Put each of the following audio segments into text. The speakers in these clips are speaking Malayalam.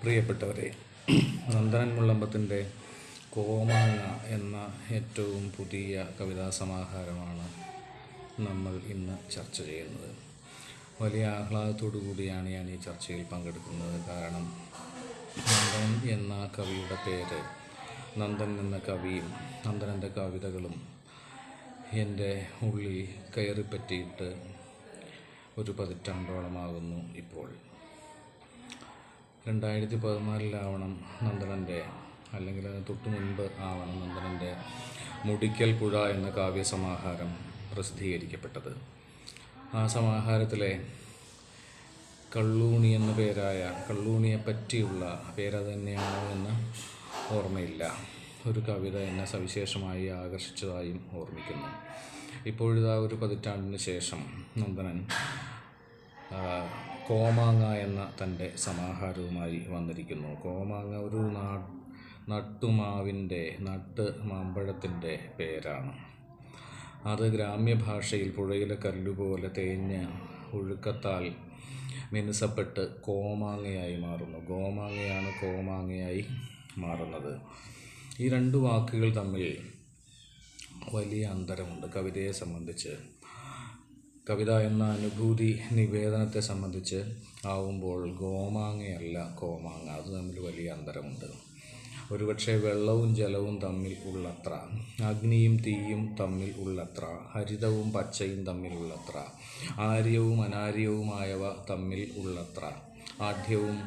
പ്രിയപ്പെട്ടവരെ, നന്ദനൻ മുള്ളമ്പത്തിൻ്റെ കോമാങ്ങ എന്ന ഏറ്റവും പുതിയ കവിതാ സമാഹാരമാണ് നമ്മൾ ഇന്ന് ചർച്ച ചെയ്യുന്നത്. വലിയ ആഹ്ലാദത്തോടു കൂടിയാണ് ഞാൻ ഈ ചർച്ചയിൽ പങ്കെടുക്കുന്നത്. കാരണം നന്ദൻ എന്ന കവിയുടെ പേര്, നന്ദൻ എന്ന കവിയും നന്ദനൻ്റെ കവിതകളും എൻ്റെ ഉള്ളിൽ കയറിപ്പറ്റിയിട്ട് ഒരു പതിറ്റാണ്ടോളമാകുന്നു. ഇപ്പോൾ 2014 നന്ദനൻ്റെ, അല്ലെങ്കിൽ അതിന് തൊട്ട് മുൻപ് ആവണം, നന്ദനൻ്റെ മുടിക്കൽ പുഴ എന്ന കാവ്യസമാഹാരം പ്രസിദ്ധീകരിക്കപ്പെട്ടത്. ആ സമാഹാരത്തിലെ കള്ളൂണി എന്ന പേരായ, കള്ളൂണിയെ പറ്റിയുള്ള പേര് തന്നെയാണോ എന്ന് ഓർമ്മയില്ല, ഒരു കവിത എന്നെ സവിശേഷമായി ആകർഷിച്ചതായും ഓർമ്മിക്കുന്നു. ഇപ്പോഴിതാ ഒരു പതിറ്റാണ്ടിന് ശേഷം നന്ദനൻ കോമാങ്ങ എന്ന തൻ്റെ സമാഹാരവുമായി വന്നിരിക്കുന്നു. കോമാങ്ങ ഒരു നട്ടുമാവിൻ്റെ, മാമ്പഴത്തിൻ്റെ പേരാണ്. അത് ഗ്രാമ്യഭാഷയിൽ പുഴയിലെ കല്ലുപോലെ തേഞ്ഞ് ഒഴുക്കത്താൽ മിനുസപ്പെട്ട് കോമാങ്ങയായി മാറുന്നു. ഗോമാങ്ങയാണ് കോമാങ്ങയായി മാറുന്നത്. ഈ രണ്ട് വാക്കുകൾ തമ്മിൽ വലിയ അന്തരമുണ്ട് കവിതയെ സംബന്ധിച്ച്. കവിത എന്ന അനുഭൂതി നിവേദനത്തെ സംബന്ധിച്ച് ആവുമ്പോൾ ഗോമാങ്ങയല്ല കോമാങ്ങ, അത് തമ്മിൽ വലിയ അന്തരമുണ്ട്. ഒരുപക്ഷെ വെള്ളവും ജലവും തമ്മിൽ ഉള്ളത്ര, അഗ്നിയും തീയും തമ്മിൽ ഉള്ളത്ര, ഹരിതവും പച്ചയും തമ്മിൽ ഉള്ളത്ര, ആര്യവും അനാര്യവുമായവ തമ്മിൽ ഉള്ളത്ര, ആഢ്യവും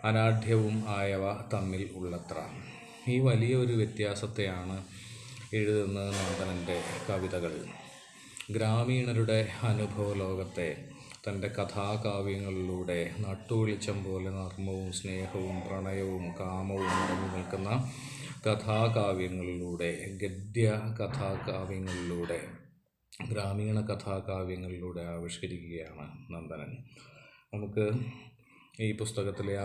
അനാഢ്യവും ആയവ തമ്മിൽ ഉള്ളത്ര. ഈ വലിയൊരു വ്യത്യാസത്തെയാണ് എഴുതുന്നത് നന്ദനൻ്റെ കവിതകൾ. ഗ്രാമീണരുടെ അനുഭവ ലോകത്തെ തൻ്റെ കഥാകാവ്യങ്ങളിലൂടെ നട്ടുവെളിച്ചം പോലെ നർമ്മവും സ്നേഹവും പ്രണയവും കാമവും നിറഞ്ഞു നിൽക്കുന്ന കഥാകാവ്യങ്ങളിലൂടെ, ഗദ്യ കഥാകാവ്യങ്ങളിലൂടെ, ഗ്രാമീണ കഥാകാവ്യങ്ങളിലൂടെ ആവിഷ്കരിക്കുകയാണ് നന്ദനൻ. നമുക്ക് ഈ പുസ്തകത്തിലെ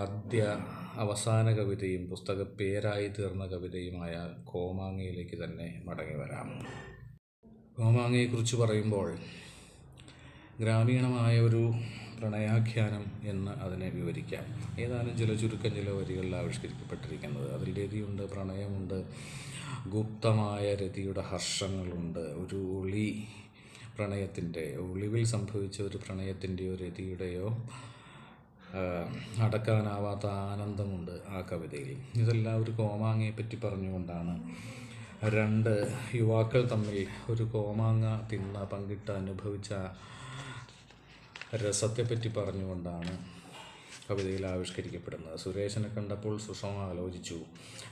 അവസാന കവിതയും പുസ്തക പേരായി തീർന്ന കവിതയുമായ കോമാങ്ങയിലേക്ക് തന്നെ മടങ്ങി വരാം. കോമാങ്ങയെക്കുറിച്ച് പറയുമ്പോൾ ഗ്രാമീണമായ ഒരു പ്രണയാഖ്യാനം എന്ന് അതിനെ വിവരിക്കാം. ഏതാനും ചില വരികളിൽ ആവിഷ്കരിക്കപ്പെട്ടിരിക്കുന്നത്. അതിൽ രതിയുണ്ട്, പ്രണയമുണ്ട്, ഗുപ്തമായ രതിയുടെ ഹർഷങ്ങളുണ്ട്, ഒരു ഒളിവിൽ സംഭവിച്ച ഒരു പ്രണയത്തിൻ്റെയോ രതിയുടെയോ അടക്കാനാവാത്ത ആനന്ദമുണ്ട് ആ കവിതയിൽ. ഇതെല്ലാം ഒരു കോമാങ്ങയെ പറ്റി പറഞ്ഞുകൊണ്ടാണ്. രണ്ട് യുവാക്കൾ തമ്മിൽ ഒരു കോമാങ്ങ പങ്കിട്ട് അനുഭവിച്ച രസത്തെപ്പറ്റി പറഞ്ഞുകൊണ്ടാണ് കവിതയിൽ ആവിഷ്കരിക്കപ്പെടുന്നത്. സുരേശനെ കണ്ടപ്പോൾ സുഷമ ആലോചിച്ചു,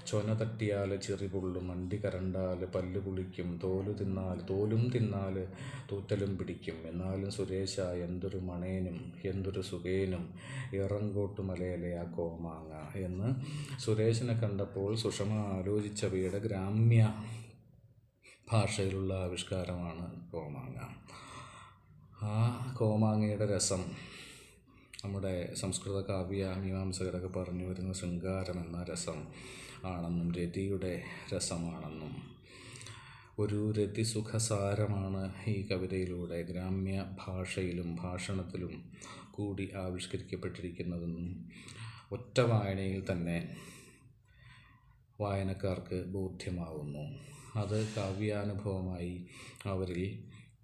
ചൊന തട്ടിയാൽ ചെറി പൊള്ളും, അണ്ടി കരണ്ടാൽ പല്ല് പുളിക്കും, തോലും തിന്നാൽ തൂറ്റലും പിടിക്കും, എന്നാലും സുരേശ എന്തൊരു മണേനും എന്തൊരു സുഖേനും ഇറങ്കോട്ട് മലയിലെ ആ കോമാങ്ങ എന്ന് സുരേശനെ കണ്ടപ്പോൾ സുഷമ ആലോചിച്ചവയുടെ ഗ്രാമ്യ ഭാഷയിലുള്ള ആവിഷ്കാരമാണ് കോമാങ്ങ. ആ കോമാങ്ങയുടെ രസം നമ്മുടെ സംസ്കൃത കാവ്യ മീമാംസകരൊക്കെ പറഞ്ഞു വരുന്ന ശൃംഗാരം എന്ന രസം ആണെന്നും രതിയുടെ രസമാണെന്നും, ഒരു രതിസുഖസാരമാണ് ഈ കവിതയിലൂടെ ഗ്രാമ്യ ഭാഷയിലും ഭാഷണത്തിലും കൂടി ആവിഷ്കരിക്കപ്പെട്ടിരിക്കുന്നതെന്നും ഒറ്റ വായനയിൽ തന്നെ വായനക്കാർക്ക് ബോധ്യമാവുന്നു. അത് കാവ്യാനുഭവമായി അവരിൽ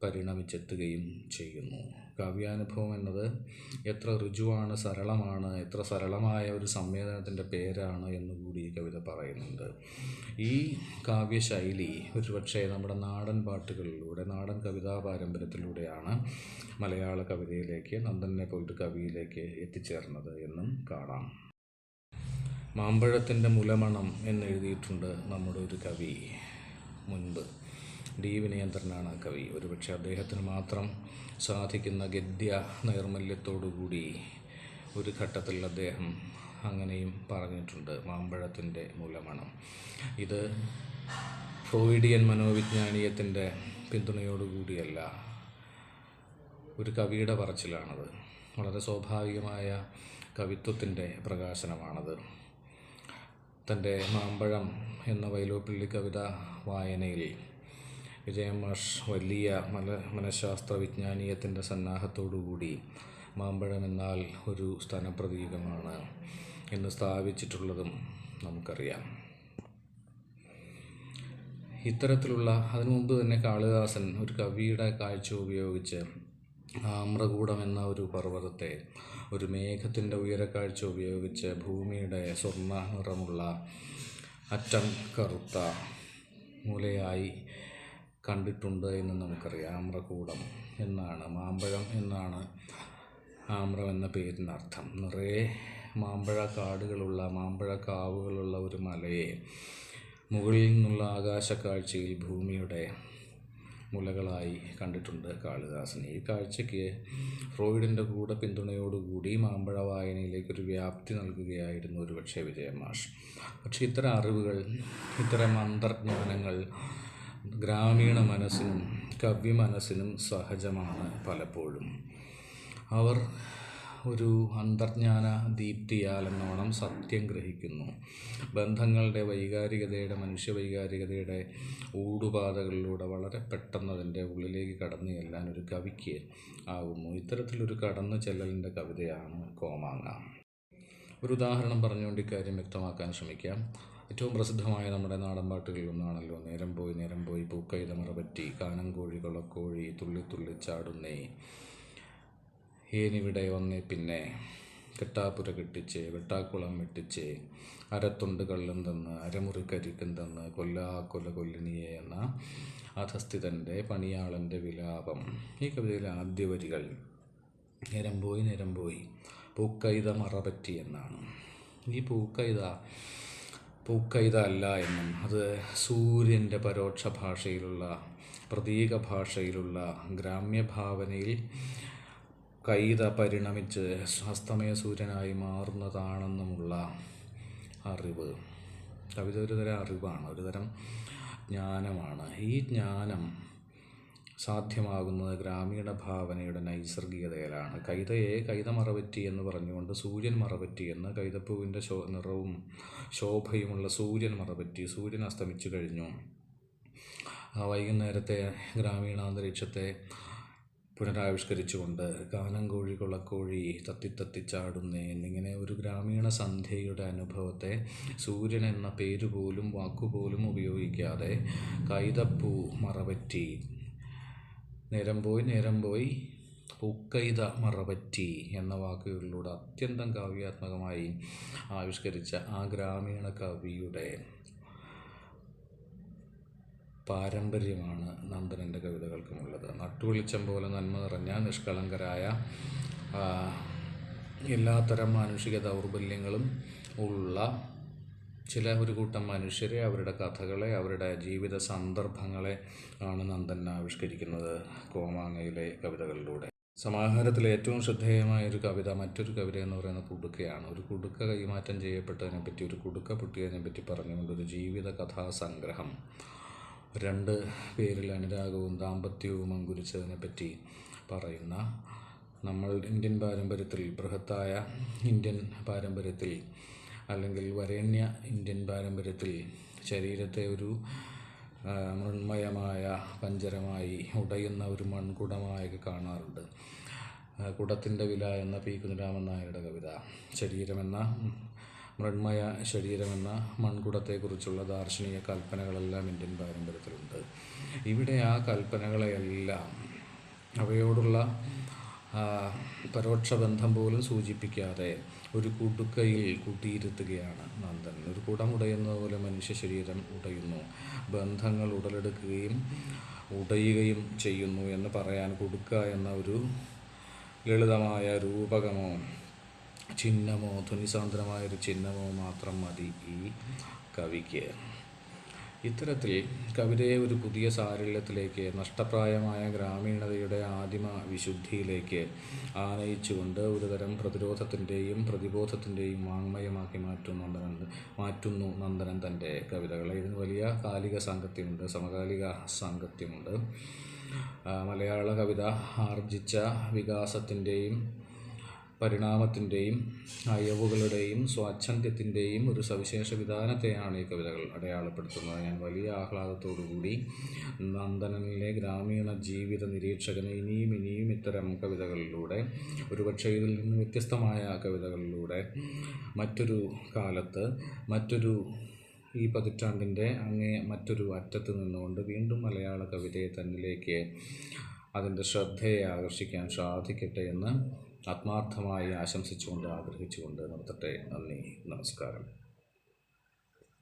പരിണമിച്ചെത്തുകയും ചെയ്യുന്നു. കാവ്യാനുഭവം എന്നത് എത്ര ഋജുവാണ്, സരളമാണ്, എത്ര സരളമായ ഒരു സംവേദനത്തിൻ്റെ പേരാണ് എന്നുകൂടി ഈ കവിത പറയുന്നുണ്ട്. ഈ കാവ്യശൈലി ഒരുപക്ഷെ നമ്മുടെ നാടൻ പാട്ടുകളിലൂടെ, നാടൻ കവിതാ പാരമ്പര്യത്തിലൂടെയാണ് മലയാള കവിതയിലേക്ക്, നന്ദനെ പോയിട്ട് കവിയിലേക്ക് എത്തിച്ചേർന്നത് എന്നും കാണാം. മാമ്പഴത്തിൻ്റെ മുലമണം എന്നെഴുതിയിട്ടുണ്ട് നമ്മുടെ ഒരു കവി മുൻപ്. ഡി വിനയേന്ദ്രനാണ് ആ കവി. ഒരുപക്ഷെ അദ്ദേഹത്തിന് മാത്രം സാധിക്കുന്ന ഗദ്യ നൈർമല്യത്തോടുകൂടി ഒരു ഘട്ടത്തിൽ അദ്ദേഹം അങ്ങനെയും പറഞ്ഞിട്ടുണ്ട്, മാമ്പഴത്തിൻ്റെ മുലമണം. ഇത് ഫ്രോയിഡിയൻ മനോവിജ്ഞാനീയത്തിൻ്റെ പിന്തുണയോടുകൂടിയല്ല, ഒരു കവിയുടെ പറച്ചിലാണത്. വളരെ സ്വാഭാവികമായ കവിത്വത്തിൻ്റെ പ്രകാശനമാണത്. തൻ്റെ മാമ്പഴം എന്ന വൈലോപ്പിള്ളി കവിത വായനയിൽ വിജയൻ മാഷ് വലിയ മനഃശാസ്ത്ര വിജ്ഞാനീയത്തിൻ്റെ സന്നാഹത്തോടുകൂടി മാമ്പഴം എന്നാൽ ഒരു സ്ഥാനപ്രതീകമാണ്, എന്ന് സ്ഥാപിച്ചിട്ടുള്ളതും നമുക്കറിയാം. ഇത്തരത്തിലുള്ള അതിനു മുമ്പ് തന്നെ കാളിദാസൻ ഒരു കവിയുടെ കാഴ്ച ഉപയോഗിച്ച് ആമ്രകൂടം എന്ന ഒരു പർവ്വതത്തെ ഒരു മേഘത്തിൻ്റെ ഉയരക്കാഴ്ച ഉപയോഗിച്ച് ഭൂമിയുടെ സ്വർണ്ണ നിറമുള്ള അറ്റം കറുത്ത മൂലയായി കണ്ടിട്ടുണ്ട് എന്ന് നമുക്കറിയാം. ആമ്രകൂടം എന്നാണ്, മാമ്പഴം എന്നാണ് ആമ്രം എന്ന പേരിനർത്ഥം. നിറയെ മാമ്പഴ കാടുകളുള്ള, മാമ്പഴ കാവുകളുള്ള ഒരു മലയെ മുകളിൽ നിന്നുള്ള ആകാശക്കാഴ്ചയിൽ ഭൂമിയുടെ മുലകളായി കണ്ടിട്ടുണ്ട് കാളിദാസൻ. ഈ കാഴ്ചയ്ക്ക് ഫ്രോയിഡിൻ്റെ കൂടെ പിന്തുണയോടുകൂടി മാമ്പഴ വായനയിലേക്കൊരു വ്യാപ്തി നൽകുകയായിരുന്നു ഒരുപക്ഷെ വിജയമാഷ്. പക്ഷേ ഇത്തരം അറിവുകൾ, ഇത്തരം അന്തർജ്ഞാനങ്ങൾ ഗ്രാമീണ മനസ്സിനും കവ്യ മനസ്സിനും സഹജമാണ്. പലപ്പോഴും അവർ ഒരു അന്തർജ്ഞാന ദീപ്തിയാൽ എന്നോണം സത്യം ഗ്രഹിക്കുന്നു. ബന്ധങ്ങളുടെ വൈകാരികതയുടെ, മനുഷ്യ വൈകാരികതയുടെ ഊടുപാതകളിലൂടെ വളരെ പെട്ടെന്ന് അതിൻ്റെ ഉള്ളിലേക്ക് കടന്നു ചെല്ലാൻ ഒരു കവിക്ക് ആകുന്നു. ഇത്തരത്തിലൊരു കടന്നു ചെല്ലലിൻ്റെ കവിതയാണ് കോമാങ്ങ. ഒരു ഉദാഹരണം പറഞ്ഞുകൊണ്ട് ഇക്കാര്യം വ്യക്തമാക്കാൻ ശ്രമിക്കാം. ഏറ്റവും പ്രസിദ്ധമായ നമ്മുടെ നാടൻ പാട്ടുകളിൽ ഒന്നാണല്ലോ നേരം പോയി നേരം പോയി പൂക്കൈത മറപറ്റി കാനംകോഴി കൊളക്കോഴി തുള്ളി തുള്ളി ചാടുന്നേ ഏനിവിടെ വന്നേ പിന്നെ കെട്ടാപ്പുര കെട്ടിച്ച് വെട്ടാക്കുളം വെട്ടിച്ച് അരത്തൊണ്ട് കള്ളും തന്ന് അരമുറി കരിക്കും തന്ന് കൊല്ല കൊല്ലിനിയെ എന്ന അധസ്ഥിതൻ്റെ പണിയാളൻ്റെ വിലാപം. ഈ കവിതയിലെ ആദ്യ വരികൾ നേരം പോയി പൂക്കൈത മറപറ്റി എന്നാണ്. ഈ പൂക്കൈത അല്ല എന്നും അത് സൂര്യൻ്റെ പരോക്ഷ ഭാഷയിലുള്ള, പ്രതീക ഭാഷയിലുള്ള ഗ്രാമ്യഭാവനയിൽ കൈത പരിണമിച്ച് അസ്തമയ സൂര്യനായി മാറുന്നതാണെന്നുമുള്ള അറിവ്. കവിത ഒരുതരം അറിവാണ്, ഒരുതരം ജ്ഞാനമാണ്. ഈ ജ്ഞാനം സാധ്യമാകുന്നത് ഗ്രാമീണ ഭാവനയുടെ നൈസർഗികതയിലാണ്. കൈത മറപറ്റി എന്ന് പറഞ്ഞുകൊണ്ട് സൂര്യൻ മറപറ്റി എന്ന്, കൈതപ്പൂവിൻ്റെ നിറവും ശോഭയുമുള്ള സൂര്യൻ മറപറ്റി, സൂര്യൻ അസ്തമിച്ചു കഴിഞ്ഞു. വൈകുന്നേരത്തെ ഗ്രാമീണാന്തരീക്ഷത്തെ പുനരാവിഷ്കരിച്ചുകൊണ്ട് കാനംകോഴി കൊളക്കോഴി തത്തിച്ചാടുന്നേ എന്നിങ്ങനെ ഒരു ഗ്രാമീണ സന്ധ്യയുടെ അനുഭവത്തെ സൂര്യൻ എന്ന പേരുപോലും വാക്കുപോലും ഉപയോഗിക്കാതെ കൈതപ്പൂ മറപറ്റി, നേരം പോയി പൂക്കൈത മറപറ്റി എന്ന വാക്കുകളിലൂടെ അത്യന്തം കാവ്യാത്മകമായി ആവിഷ്കരിച്ച ആ ഗ്രാമീണ കവിയുടെ പാരമ്പര്യമാണ് നന്ദനൻ്റെ കവിതകൾക്കുമുള്ളത്. നട്ടുവെളിച്ചം പോലെ നന്മ നിറഞ്ഞ നിഷ്കളങ്കരായ എല്ലാത്തരം മാനുഷിക ദൗർബല്യങ്ങളും ഉള്ള ഒരു കൂട്ടം മനുഷ്യരെ, അവരുടെ കഥകളെ, അവരുടെ ജീവിത സന്ദർഭങ്ങളെ ആണ് നന്ദൻ ആവിഷ്കരിക്കുന്നത് കോമാങ്ങയിലെ കവിതകളിലൂടെ. സമാഹാരത്തിലെ ഏറ്റവും ശ്രദ്ധേയമായ ഒരു കവിത, മറ്റൊരു കവിത എന്ന് പറയുന്ന കുടുക്കയാണ്. ഒരു കുടുക്ക കൈമാറ്റം ചെയ്യപ്പെട്ടതിനെപ്പറ്റി, ഒരു കുടുക്ക പൊട്ടിയതിനെപ്പറ്റി പറഞ്ഞുകൊണ്ട് ഒരു ജീവിത കഥാസംഗ്രഹം, 2 പേരിൽ അനുരാഗവും ദാമ്പത്യവും അങ്കുരിച്ചതിനെപ്പറ്റി പറയുന്ന, നമ്മൾ ഇന്ത്യൻ പാരമ്പര്യത്തിൽ, ബൃഹത്തായ ഇന്ത്യൻ പാരമ്പര്യത്തിൽ അല്ലെങ്കിൽ വരേണ്യ ഇന്ത്യൻ പാരമ്പര്യത്തിൽ ശരീരത്തെ ഒരു മൃണ്മയമായ പഞ്ചരമായി ഉടയുന്ന ഒരു മൺകുടമായൊക്കെ കാണാറുണ്ട്. കുടത്തിൻ്റെ വില എന്ന പി. കുഞ്ഞിരാമൻ നായരുടെ കവിത, മൃണ്മയ ശരീരമെന്ന മൺകുടത്തെക്കുറിച്ചുള്ള ദാർശനിക കൽപ്പനകളെല്ലാം ഇന്ത്യൻ പാരമ്പര്യത്തിലുണ്ട്. ഇവിടെ ആ കൽപ്പനകളെയെല്ലാം അവയോടുള്ള പരോക്ഷ ബന്ധം പോലും സൂചിപ്പിക്കാതെ ഒരു കുടുക്കയിൽ കൂട്ടിയിരുത്തുകയാണ് നന്ദൻ. ഒരു കുടമുടയുന്നത് പോലെ മനുഷ്യ ശരീരം ഉടയുന്നു, ബന്ധങ്ങൾ ഉടയുകയും ചെയ്യുന്നു എന്ന് പറയാൻ കുടുക്ക എന്ന ഒരു ലളിതമായ രൂപകമോ ചിഹ്നമോ, ധ്വനിസാന്ദ്രമായൊരു ചിഹ്നമോ മാത്രം മതി ഈ കവിക്ക്. ഇത്തരത്തിൽ കവിതയെ ഒരു പുതിയ സാരല്യത്തിലേക്ക്, നഷ്ടപ്രായമായ ഗ്രാമീണതയുടെ ആദിമ വിശുദ്ധിയിലേക്ക് ആനയിച്ചുകൊണ്ട് ഒരുതരം പ്രതിരോധത്തിൻ്റെയും പ്രതിബോധത്തിൻ്റെയും വാങ്മയമാക്കി മാറ്റുന്നു നന്ദനൻ തൻ്റെ കവിതകളെ. ഇതിന് വലിയ കാലിക സാംഗത്യമുണ്ട്, സമകാലിക സാംഗത്യമുണ്ട്. മലയാള കവിത ആർജിച്ച വികാസത്തിൻ്റെയും പരിണാമത്തിൻ്റെയും അയവുകളുടെയും സ്വാച്ഛന്ദ്യത്തിൻ്റെയും ഒരു സവിശേഷ വിധാനത്തെയാണ് ഈ കവിതകൾ അടയാളപ്പെടുത്തുന്നത്. ഞാൻ വലിയ ആഹ്ലാദത്തോടുകൂടി നന്ദനനിലെ ഗ്രാമീണ ജീവിത നിരീക്ഷകന് ഇനിയും ഇത്തരം കവിതകളിലൂടെ, ഒരുപക്ഷെ ഇതിൽ നിന്ന് വ്യത്യസ്തമായ കവിതകളിലൂടെ മറ്റൊരു കാലത്ത് ഈ പതിറ്റാണ്ടിൻ്റെ മറ്റൊരു അറ്റത്ത് നിന്നുകൊണ്ട് വീണ്ടും മലയാള കവിതയെ തന്നിലേക്ക് അതിൻ്റെ ശ്രദ്ധയെ ആകർഷിക്കാൻ സാധിക്കട്ടെ എന്ന് ആത്മാർത്ഥമായി ആശംസിച്ചുകൊണ്ട് ആഗ്രഹിച്ചുകൊണ്ട് നിർത്തട്ടെ. നന്ദി, നമസ്കാരം.